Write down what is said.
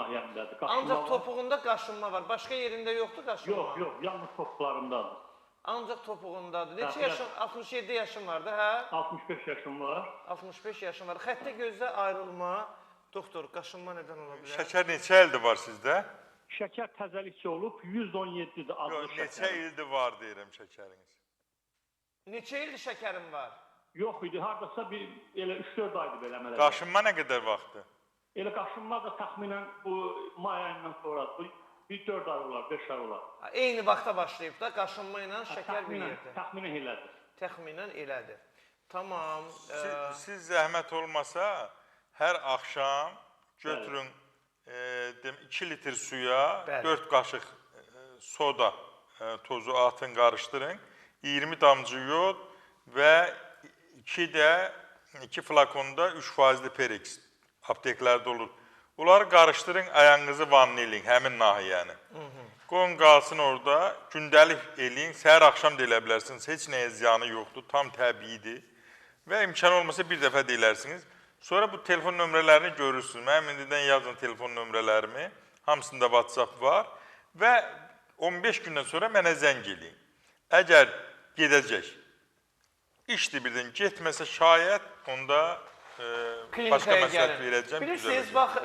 nahiyəmdədir. Ancaq topuğunda qaşınma var. Başqa yerində yoxdur qaşınma? Yox, yox, yalnız topuqlarımdadır. Ancaq topuğundadır. Neçə yaşın? 67 yaşın vardı, hə? 65 yaşım var. 65 yaşın var. Xəttə gözdə ayrılma. Doktor, qaşınma nədən ola bilər? Şəkər neçə ildir var sizdə? Şəkər təzəlikçi olub, 117-dir adlı Yox, şəkər. neçə ildir var deyirəm şəkəriniz. Neçə ildir şəkərin var? Yox idi, haradasa elə 3-4 aydır belə əmələ. Qaşınma nə qədər vaxtdır? Elə qaşınma da təxminən bu may ayından sonra, bir 4 ay olar, 5 ay olar. Eyni vaxtda başlayıb da qaşınma ilə şəkər bir yerdə. Təxminən elədir. Təxminən elədir. Tamam. Siz zəhmət olmasa, hər axşam götürün 2 litr suya 4 qaşıq soda tozu atın, qarışdırın. 20 damcı yod və 2 flakonda 3% Perix apteklərdə olur. Bunları qarışdırın, ayağınızı vanna eləyin, həmin nahiyəni. Qoyun qalsın orada, gündəlik eləyin, səhər axşam da elə bilərsiniz, heç nəyə ziyanı yoxdur, tam təbiidir. Və imkan olmasa bir dəfə deyilərsiniz. Sonra bu telefon nömrələrini görürsünüz. Mənim indidən yazın telefon nömrələrimi, hamısında WhatsApp var və 15 gündən sonra mənə zəng eləyin. Əgər gedəcək, işdir birdən getməsə şayət, onda başqa məsləhət verəcəm. Bilirsiniz, bax,